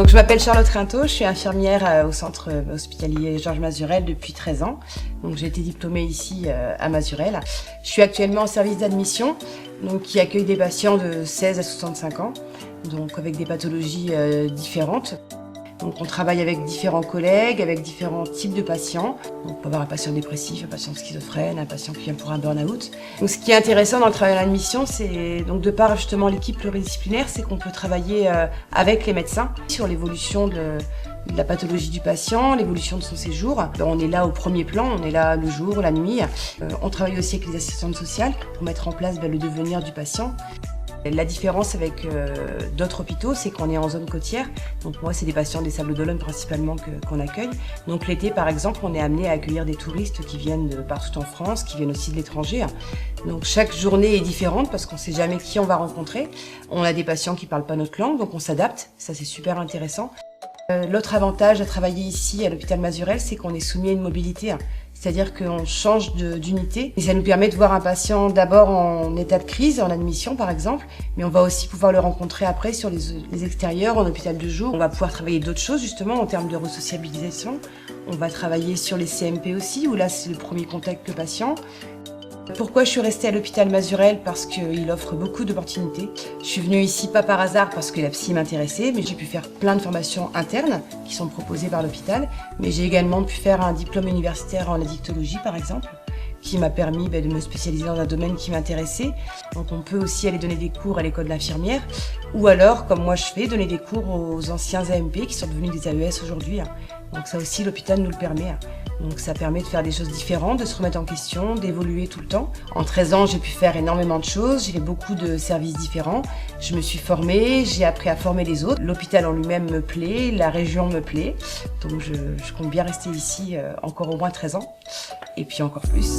Donc je m'appelle Charlotte Rintaud, je suis infirmière au centre hospitalier Georges Mazurel depuis 13 ans. Donc j'ai été diplômée ici à Mazurel. Je suis actuellement au service d'admission qui accueille des patients de 16 à 65 ans, donc avec des pathologies différentes. Donc on travaille avec différents collègues, avec différents types de patients. Donc on peut avoir un patient dépressif, un patient schizophrène, un patient qui vient pour un burn-out. Donc ce qui est intéressant dans le travail à l'admission, c'est donc de par justement l'équipe pluridisciplinaire, c'est qu'on peut travailler avec les médecins sur l'évolution de la pathologie du patient, l'évolution de son séjour. On est là au premier plan, on est là le jour, la nuit. On travaille aussi avec les assistantes sociales pour mettre en place le devenir du patient. La différence avec d'autres hôpitaux, c'est qu'on est en zone côtière. Donc moi, c'est des patients des Sables d'Olonne principalement qu'on accueille. Donc l'été, par exemple, on est amené à accueillir des touristes qui viennent de partout en France, qui viennent aussi de l'étranger. Donc chaque journée est différente parce qu'on ne sait jamais qui on va rencontrer. On a des patients qui ne parlent pas notre langue, donc on s'adapte. Ça, c'est super intéressant. L'autre avantage à travailler ici à l'hôpital Mazurel, c'est qu'on est soumis à une mobilité. C'est-à-dire qu'on change d'unité et ça nous permet de voir un patient d'abord en état de crise, en admission par exemple, mais on va aussi pouvoir le rencontrer après sur les extérieurs, en hôpital de jour. On va pouvoir travailler d'autres choses justement en termes de resociabilisation. On va travailler sur les CMP aussi, où là c'est le premier contact patient. Pourquoi je suis restée à l'hôpital Mazurel? Parce qu'il offre beaucoup d'opportunités. Je suis venue ici pas par hasard parce que la psy m'intéressait, mais j'ai pu faire plein de formations internes qui sont proposées par l'hôpital. Mais j'ai également pu faire un diplôme universitaire en addictologie par exemple, qui m'a permis de me spécialiser dans un domaine qui m'intéressait. Donc on peut aussi aller donner des cours à l'école d'infirmière, ou alors, comme moi je fais, donner des cours aux anciens AMP qui sont devenus des AES aujourd'hui. Donc ça aussi, l'hôpital nous le permet. Donc ça permet de faire des choses différentes, de se remettre en question, d'évoluer tout le temps. En 13 ans, j'ai pu faire énormément de choses, j'ai fait beaucoup de services différents. Je me suis formée, j'ai appris à former les autres. L'hôpital en lui-même me plaît, la région me plaît. Donc je compte bien rester ici encore au moins 13 ans, et puis encore plus.